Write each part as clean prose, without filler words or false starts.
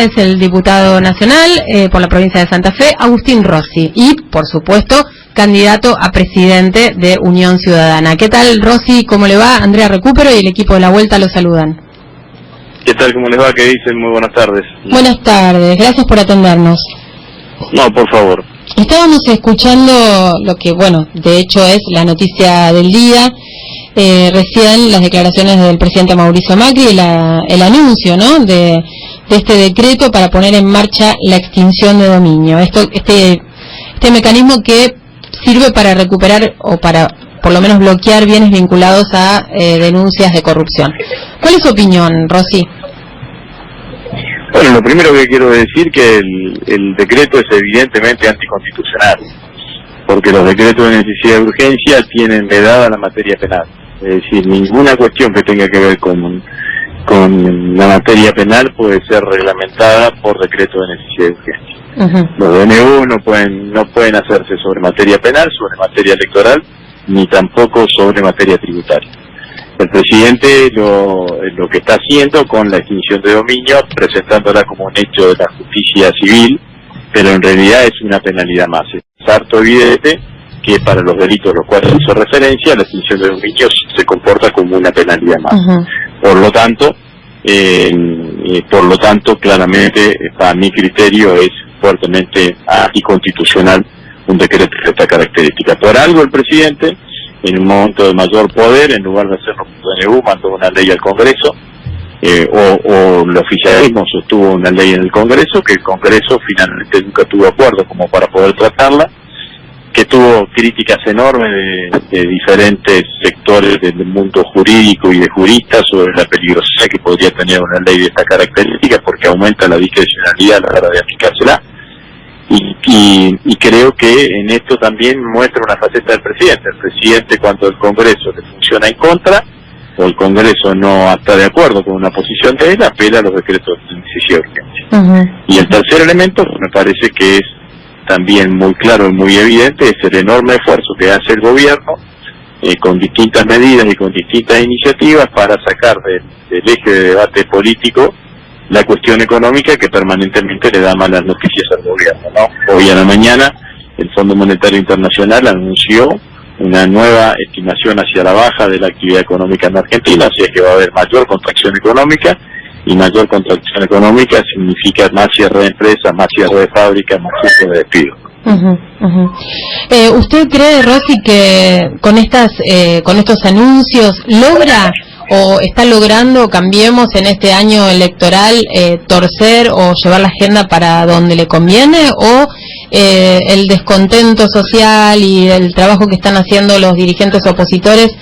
Es el diputado nacional por la provincia de Santa Fe, Agustín Rossi, y, por supuesto, candidato a presidente de Unión Ciudadana. ¿Qué tal, Rossi? ¿Cómo le va? Andrea Recupero y el equipo de La Vuelta lo saludan. ¿Qué tal? ¿Cómo les va? ¿Qué dicen? Muy buenas tardes. Buenas tardes, gracias por atendernos. No, por favor. Estábamos escuchando lo que, bueno, de hecho es la noticia del día, recién las declaraciones del presidente Mauricio Macri, el anuncio, ¿no?, de este decreto para poner en marcha la extinción de dominio. Este mecanismo que sirve para recuperar o para, por lo menos, bloquear bienes vinculados a denuncias de corrupción. ¿Cuál es su opinión, Rossi? Bueno, lo primero que quiero decir que el decreto es evidentemente anticonstitucional, porque los decretos de necesidad de urgencia tienen vedada la materia penal. Es decir, ninguna cuestión que tenga que ver con la materia penal puede ser reglamentada por decreto de necesidad de urgencia. Los DNU no pueden hacerse sobre materia penal, sobre materia electoral, ni tampoco sobre materia tributaria. El presidente lo que está haciendo con la extinción de dominio, presentándola como un hecho de la justicia civil, pero en realidad es una penalidad más. Es harto evidente que para los delitos a los cuales hizo referencia, la extinción de dominio se comporta como una penalidad más. Por lo tanto, claramente, a mi criterio, es fuertemente anticonstitucional un decreto de esta característica. Por algo el presidente, en un momento de mayor poder, en lugar de hacerlo por DNU, mandó una ley al Congreso, o el oficialismo sostuvo una ley en el Congreso, que el Congreso finalmente nunca tuvo acuerdo como para poder tratarla, que tuvo críticas enormes de diferentes sectores del mundo jurídico y de juristas sobre la peligrosidad que podría tener una ley de esta característica, porque aumenta la discrecionalidad a la hora de aplicársela. Y creo que en esto también muestra una faceta del presidente. El presidente, cuando el Congreso le funciona en contra, o el Congreso no está de acuerdo con una posición de él, apela a los decretos de necesidad de urgencia. Y el tercer elemento, me parece que es también muy claro y muy evidente, es el enorme esfuerzo que hace el gobierno con distintas medidas y con distintas iniciativas para sacar del eje de debate político la cuestión económica, que permanentemente le da malas noticias al gobierno, ¿no? Hoy a la mañana el Fondo Monetario Internacional anunció una nueva estimación hacia la baja de la actividad económica en Argentina, así es que va a haber mayor contracción económica, y mayor contracción económica significa más cierre de empresas, más cierre de fábricas, más cierre de despidos. ¿Usted cree, Rossi, que con estos anuncios logra o está logrando, Cambiemos, en este año electoral, torcer o llevar la agenda para donde le conviene, o el descontento social y el trabajo que están haciendo los dirigentes opositores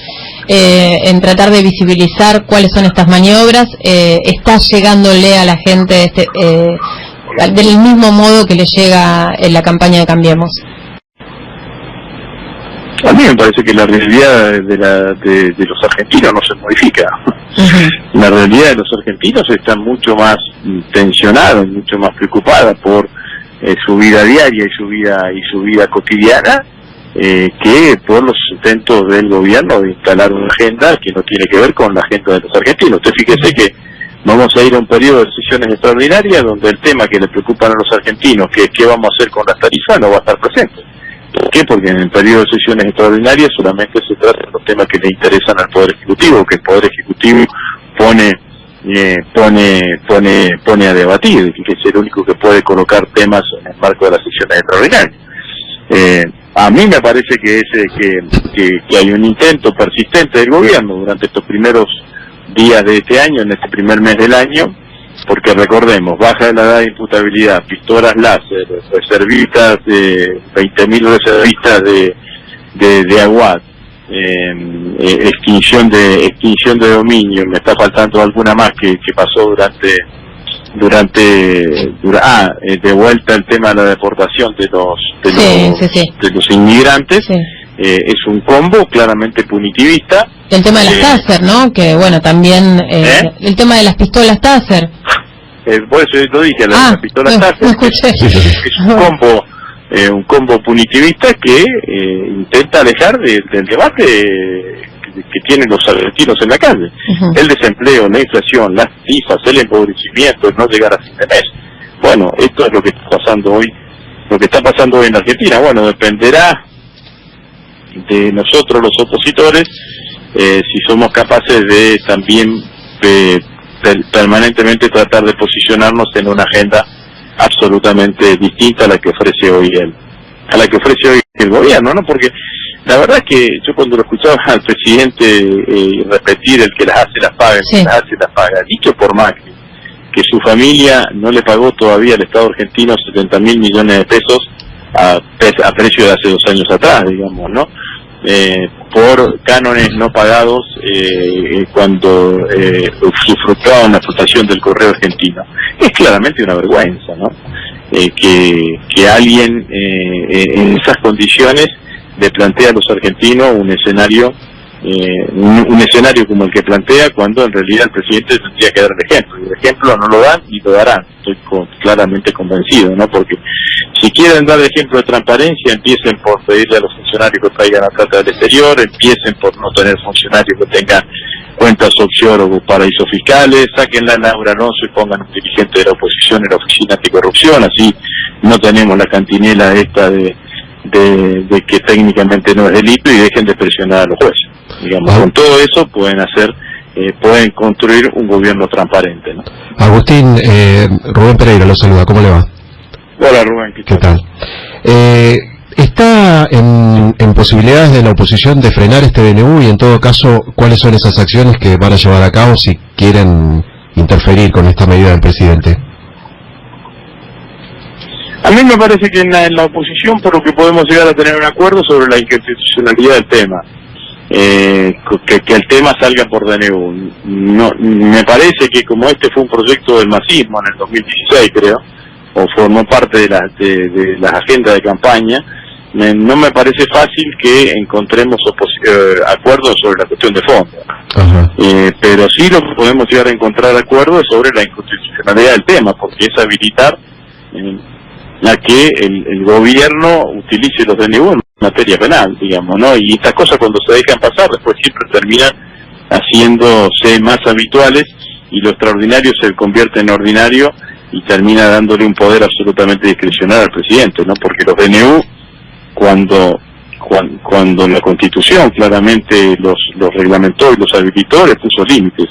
en tratar de visibilizar cuáles son estas maniobras está llegándole a la gente del mismo modo que le llega en la campaña de Cambiemos? A mí me parece que la realidad de los argentinos no se modifica. La realidad de los argentinos está mucho más tensionada, mucho más preocupada por su vida diaria y su vida cotidiana, que por los intentos del gobierno de instalar una agenda que no tiene que ver con la agenda de los argentinos. Usted fíjese que vamos a ir a un periodo de sesiones extraordinarias donde el tema que le preocupan a los argentinos, que es qué vamos a hacer con las tarifas, no va a estar presente. ¿Por qué? Porque en el periodo de sesiones extraordinarias solamente se trata de los temas que le interesan al Poder Ejecutivo, que el Poder Ejecutivo pone a debatir, que es el único que puede colocar temas en el marco de las sesiones extraordinarias. A mí me parece que hay un intento persistente del gobierno durante estos primeros días de este año, en este primer mes del año, porque recordemos, baja de la edad de imputabilidad, pistolas láser, reservistas, 20.000 reservistas de AUAT, extinción de dominio, me está faltando alguna más que pasó de vuelta el tema de la deportación de los inmigrantes. Es un combo claramente punitivista. El tema de las Taser, ¿no? Que bueno, también el tema de las pistolas Taser. Por eso lo dije, las pistolas Taser es un combo punitivista que intenta alejar del debate que tienen los argentinos en la calle. El desempleo, la inflación, las tarifas, el empobrecimiento, el no llegar a fin de mes. bueno, esto es lo que está pasando hoy, en la Argentina. Bueno, dependerá de nosotros los opositores si somos capaces de también permanentemente tratar de posicionarnos en una agenda absolutamente distinta a la que ofrece hoy el gobierno, ¿no? Porque la verdad es que yo cuando lo escuchaba al presidente repetir el que las hace las paga, sí, dicho por Macri, que su familia no le pagó todavía al Estado argentino 70.000 millones de pesos a precio de hace 2 años atrás, digamos, ¿no? Por cánones no pagados cuando sufructaban la explotación del correo argentino. Es claramente una vergüenza, ¿no? Que alguien en esas condiciones le plantea a los argentinos un escenario como el que plantea, cuando en realidad el presidente tendría que dar el ejemplo, y el ejemplo no lo dan ni lo darán, estoy claramente convencido, ¿no? Porque si quieren dar ejemplo de transparencia, empiecen por pedirle a los funcionarios que traigan la plata del exterior, empiecen por no tener funcionarios que tengan cuentas offshore o paraísos fiscales, saquen la Laura Alonso y pongan un dirigente de la oposición en la oficina anticorrupción, así no tenemos la cantinela esta de que técnicamente no es delito, y dejen de presionar a los jueces. Digamos, con todo eso pueden construir un gobierno transparente, ¿no? Agustín, Rubén Pereira lo saluda, ¿cómo le va? Hola Rubén, ¿qué tal? ¿Está en posibilidades de la oposición de frenar este DNU, y en todo caso, cuáles son esas acciones que van a llevar a cabo si quieren interferir con esta medida del presidente? A mí me parece que en la oposición, por lo que podemos llegar a tener un acuerdo sobre la inconstitucionalidad del tema, que el tema salga por DNU. No, me parece que como este fue un proyecto del masismo en el 2016, creo, o formó parte de las agendas de campaña, no me parece fácil que encontremos acuerdos sobre la cuestión de fondo. Pero sí lo que podemos llegar a encontrar acuerdos es sobre la inconstitucionalidad del tema, porque es habilitar a que el gobierno utilice los DNU en materia penal, digamos, ¿no? Y estas cosas, cuando se dejan pasar, después siempre terminan haciéndose más habituales, y lo extraordinario se convierte en ordinario y termina dándole un poder absolutamente discrecional al presidente, ¿no? Porque los DNU, cuando la Constitución claramente los reglamentó y los habilitó, les puso límites.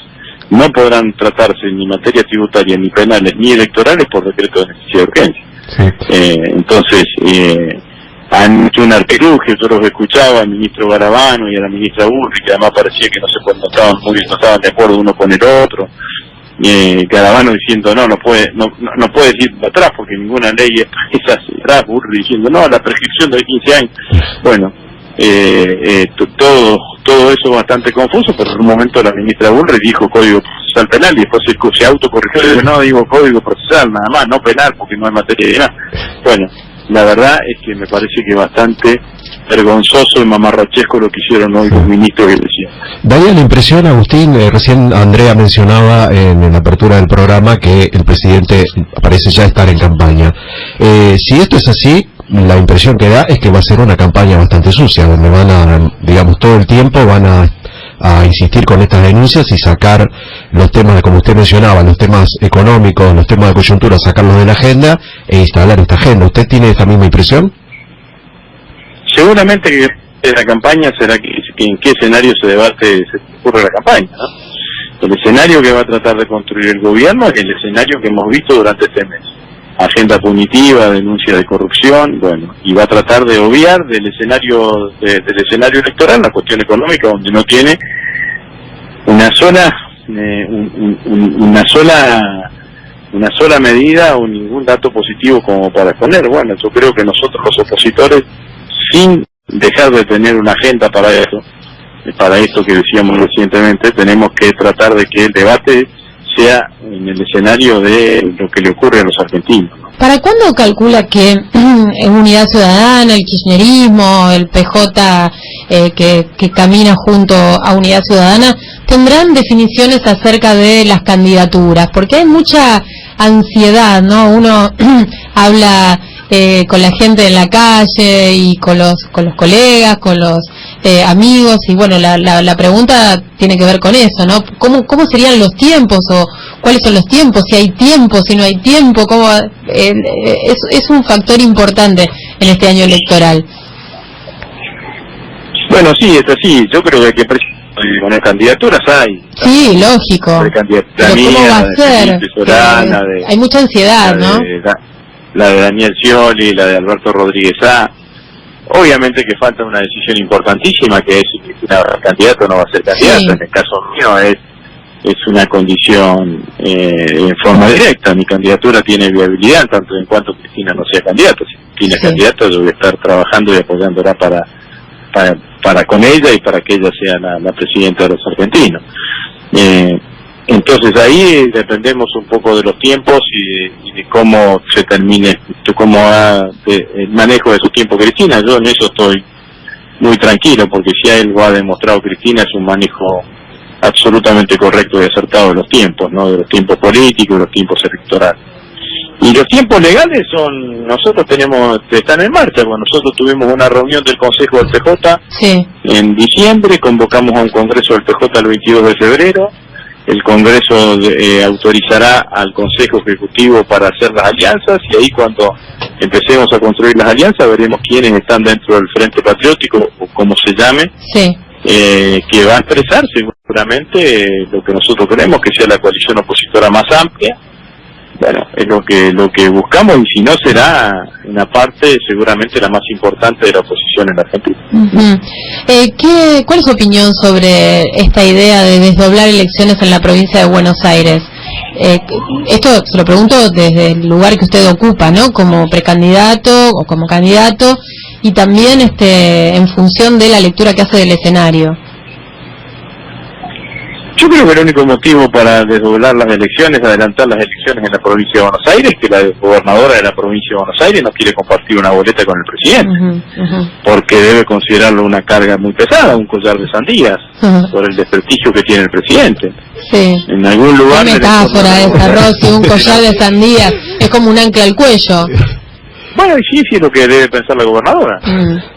No podrán tratarse ni materia tributaria, ni penales, ni electorales por decreto de necesidad de urgencia. Sí. Entonces, han hecho un artilugio, yo los escuchaba al ministro Garabano y a la ministra Burri, que además parecía que no estaban de acuerdo uno con el otro. Garabano diciendo no puede ir para atrás porque ninguna ley es hacia atrás, Burri diciendo no, la prescripción de 15 años. Bueno, todo eso bastante confuso, pero en un momento la ministra Burri dijo Código Procesal Penal, y después se autocorrigió y dijo no, digo Código Procesal nada más, no penal, porque no hay materia de nada. Bueno, la verdad es que me parece que bastante vergonzoso y mamarrachesco lo que hicieron hoy los ministros que decían. Daría la impresión, Agustín, recién Andrea mencionaba en la apertura del programa que el presidente parece ya estar en campaña. Si esto es así, la impresión que da es que va a ser una campaña bastante sucia, donde van a, digamos, todo el tiempo van a insistir con estas denuncias y sacar los temas, como usted mencionaba, los temas económicos, los temas de coyuntura, sacarlos de la agenda e instalar esta agenda. ¿Usted tiene esa misma impresión? Seguramente que la campaña será que en qué escenario se ocurre la campaña, ¿no? El escenario que va a tratar de construir el gobierno es el escenario que hemos visto durante este mes. Agenda punitiva, denuncia de corrupción, bueno, y va a tratar de obviar del escenario electoral la cuestión económica, donde no tiene una sola medida o ningún dato positivo como para exponer. Bueno, yo creo que nosotros los opositores, sin dejar de tener una agenda para esto que decíamos recientemente, tenemos que tratar de que el debate sea en el escenario de lo que le ocurre a los argentinos, ¿no? ¿Para cuándo calcula que Unidad Ciudadana, el kirchnerismo, el PJ que camina junto a Unidad Ciudadana tendrán definiciones acerca de las candidaturas? Porque hay mucha ansiedad, ¿no? Uno habla con la gente en la calle y con los colegas, con los amigos, y bueno, la pregunta tiene que ver con eso, ¿no? ¿Cómo serían los tiempos, o cuáles son los tiempos, si hay tiempo, si no hay tiempo? Es un factor importante en este año electoral. Bueno, sí, es así. Yo creo que con candidaturas hay. Sí, lógico. Pero ¿cómo va a ser? Solana, hay mucha ansiedad, ¿no? La de Daniel Scioli, la de Alberto Rodríguez A. Obviamente que falta una decisión importantísima, que es si Cristina va a ser candidato o no va a ser candidato. Sí. En el caso mío es una condición en forma directa. Mi candidatura tiene viabilidad tanto en cuanto Cristina no sea candidata. Si Cristina es candidata, yo voy a estar trabajando y apoyándola para con ella y para que ella sea la presidenta de los argentinos. Entonces ahí dependemos un poco de los tiempos y de cómo se termine, cómo va el manejo de su tiempo Cristina. Yo en eso estoy muy tranquilo, porque si algo ha demostrado Cristina es un manejo absolutamente correcto y acertado de los tiempos, ¿no? De los tiempos políticos, de los tiempos electorales. Y los tiempos legales están en marcha. Bueno, nosotros tuvimos una reunión del Consejo del PJ en diciembre, convocamos a un congreso del PJ el 22 de febrero, el Congreso autorizará al Consejo Ejecutivo para hacer las alianzas, y ahí cuando empecemos a construir las alianzas veremos quiénes están dentro del Frente Patriótico, o como se llame, que va a expresar seguramente lo que nosotros queremos, que sea la coalición opositora más amplia. Bueno, es lo que buscamos, y si no será una parte seguramente la más importante de la oposición en la Argentina. ¿Cuál es su opinión sobre esta idea de desdoblar elecciones en la provincia de Buenos Aires? Esto se lo pregunto desde el lugar que usted ocupa, ¿no? Como precandidato o como candidato, y también en función de la lectura que hace del escenario. Yo creo que el único motivo para desdoblar las elecciones, adelantar las elecciones en la provincia de Buenos Aires, es que la gobernadora de la provincia de Buenos Aires no quiere compartir una boleta con el presidente, porque debe considerarlo una carga muy pesada, un collar de sandías, por el desprestigio que tiene el presidente. Sí. En algún lugar... ¿Qué metáfora esa, Rosy? Un collar de sandías, es como un ancla al cuello. Bueno, sí es lo que debe pensar la gobernadora.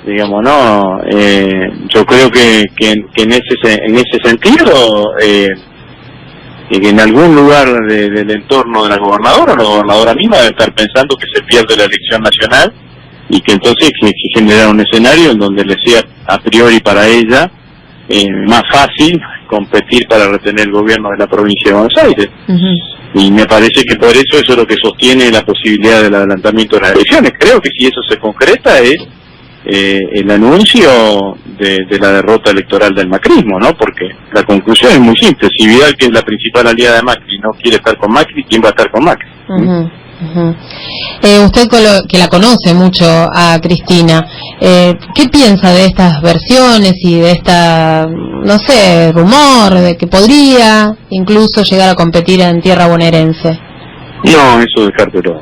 Digamos, no, yo creo que en ese sentido, que en algún lugar del entorno de la gobernadora misma debe estar pensando que se pierde la elección nacional, y que entonces que generar un escenario en donde le sea a priori para ella más fácil competir para retener el gobierno de la provincia de Buenos Aires. Y me parece que por eso es lo que sostiene la posibilidad del adelantamiento de las elecciones. Creo que si eso se concreta es el anuncio de la derrota electoral del macrismo, ¿no? Porque la conclusión es muy simple. Si Vidal, que es la principal aliada de Macri, no quiere estar con Macri, ¿quién va a estar con Macri? Usted que la conoce mucho a Cristina, ¿qué piensa de estas versiones y de esta, no sé, rumor de que podría incluso llegar a competir en tierra bonaerense? No, eso descártelo.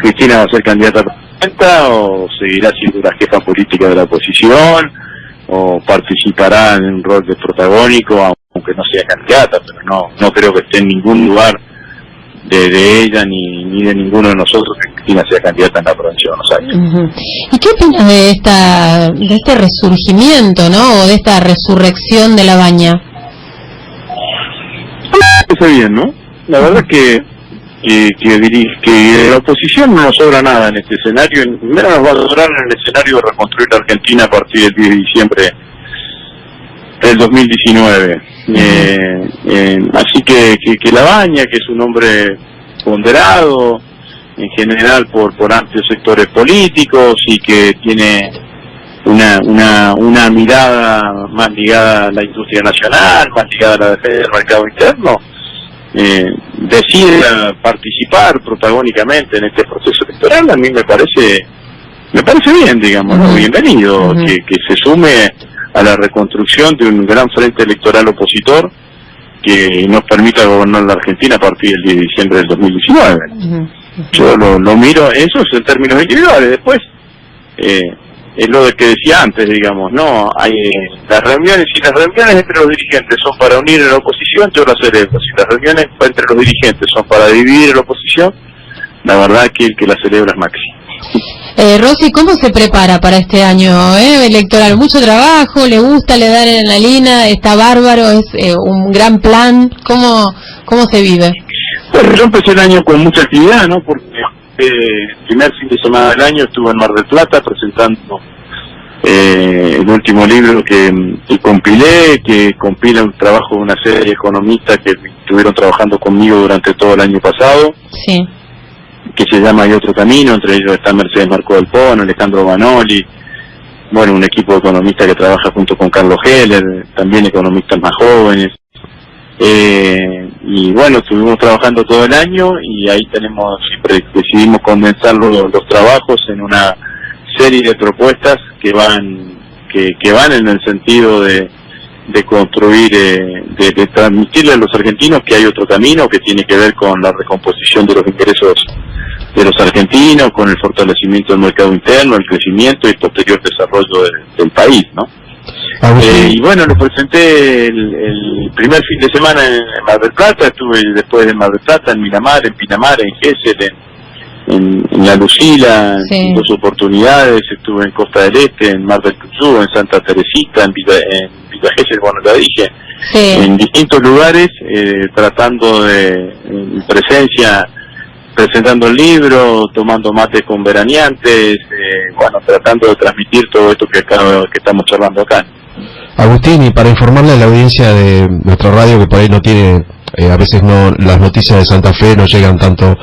Cristina va a ser candidata a presidenta, o seguirá siendo la jefa política de la oposición, o participará en un rol de protagónico, aunque no sea candidata, pero no creo que esté en ningún lugar de ella ni de ninguno de nosotros que Cristina sea candidata en la provincia de Buenos Aires. ¿Y qué opinas de este resurgimiento, ¿no? O de esta resurrección de La Baña? Está bien, ¿no? La verdad que la oposición no nos sobra nada en este escenario. Primero nos va a sobrar en el escenario de reconstruir la Argentina a partir del 10 de diciembre del 2019. Así que La Baña, que es un hombre ponderado en general por amplios sectores políticos, y que tiene una mirada más ligada a la industria nacional, más ligada a la defensa del mercado interno, decide participar protagónicamente en este proceso electoral. A mí me parece bien, digamos, ¿no? Bienvenido, que se sume a la reconstrucción de un gran frente electoral opositor que nos permita gobernar la Argentina a partir del 10 de diciembre del 2019. Yo lo miro, eso es en términos individuales. Después, es lo de que decía antes, digamos, no hay las reuniones, si las reuniones entre los dirigentes son para unir a la oposición, yo las celebro. Si las reuniones entre los dirigentes son para dividir a la oposición, la verdad que el que la celebra es Maxi. Rosy, ¿cómo se prepara para este año electoral? Mucho trabajo, le gusta, le dan en la línea, está bárbaro, es un gran plan. ¿Cómo se vive? Bueno, yo empecé el año con mucha actividad, ¿no? Porque el primer fin de semana del año estuve en Mar del Plata presentando el último libro que compilé, que compila un trabajo de una serie de economistas que estuvieron trabajando conmigo durante todo el año pasado, sí, que se llama Hay Otro Camino. Entre ellos está Mercedes Marco del Pono, Alejandro Banoli, bueno, un equipo de economistas que trabaja junto con Carlos Heller, también economistas más jóvenes, y bueno, estuvimos trabajando todo el año y ahí siempre decidimos condensar los trabajos en una serie de propuestas que van en el sentido de construir, de transmitirle a los argentinos que hay otro camino que tiene que ver con la recomposición de los ingresos de los argentinos, con el fortalecimiento del mercado interno, el crecimiento y posterior desarrollo del país, ¿no? Y bueno, lo presenté el primer fin de semana en Mar del Plata, estuve después de Mar del Plata en Miramar, en Pinamar, en Gesell, en La Lucila, sí, en 2 oportunidades, estuve en Costa del Este, en Mar del Tuyú, en Santa Teresita, en Villa Gesell, bueno, ya dije, sí, en distintos lugares, tratando en presencia, presentando el libro, tomando mate con veraneantes, bueno, tratando de transmitir todo esto que estamos charlando acá. Agustín, y para informarle a la audiencia de nuestra radio que por ahí no tiene, a veces las noticias de Santa Fe no llegan tanto,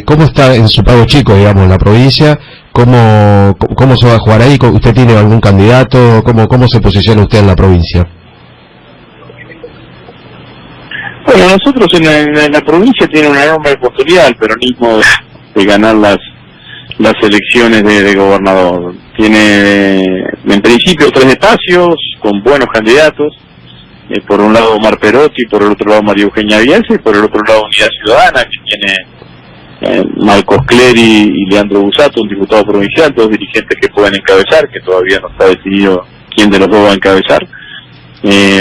¿cómo está en su Pago Chico, digamos, la provincia? ¿Cómo se va a jugar ahí? ¿Usted tiene algún candidato? ¿Cómo se posiciona usted en la provincia? Bueno, nosotros en la provincia tiene una enorme oportunidad el peronismo de ganar las elecciones de gobernador. Tiene en principio 3 espacios con buenos candidatos, por un lado Omar Perotti, por el otro lado María Eugenia Bielsa y por el otro lado Unidad Ciudadana, que tiene Marcos Clery y Leandro Busato, un diputado provincial, 2 dirigentes que pueden encabezar, que todavía no está decidido quién de los 2 va a encabezar,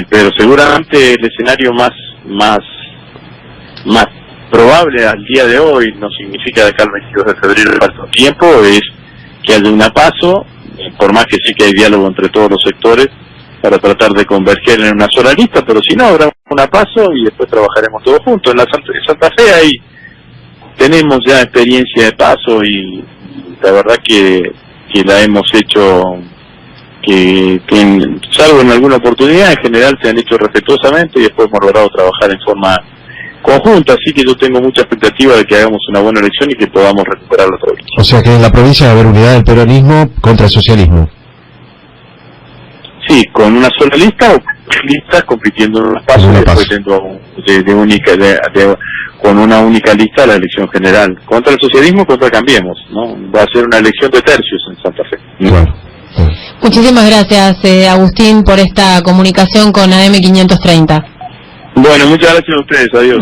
pero seguramente el escenario más probable al día de hoy, no significa de acá al 22 de febrero falta un tiempo, es que haya una PASO, por más que sí que hay diálogo entre todos los sectores para tratar de converger en una sola lista, pero si no, habrá una PASO y después trabajaremos todos juntos. En Santa Fe ahí tenemos ya experiencia de PASO y la verdad que la hemos hecho, que salvo en alguna oportunidad, en general se han hecho respetuosamente y después hemos logrado trabajar en forma conjunta, así que yo tengo mucha expectativa de que hagamos una buena elección y que podamos recuperar la provincia. O sea que en la provincia va a haber unidad del peronismo contra el socialismo. Sí, con una sola lista o listas compitiendo en los pasos y después con una única lista la elección general. Contra el socialismo, contra Cambiemos, ¿no? Va a ser una elección de tercios en Santa Fe. Claro. Muchísimas gracias, Agustín, por esta comunicación con AM530. Bueno, muchas gracias a ustedes, adiós.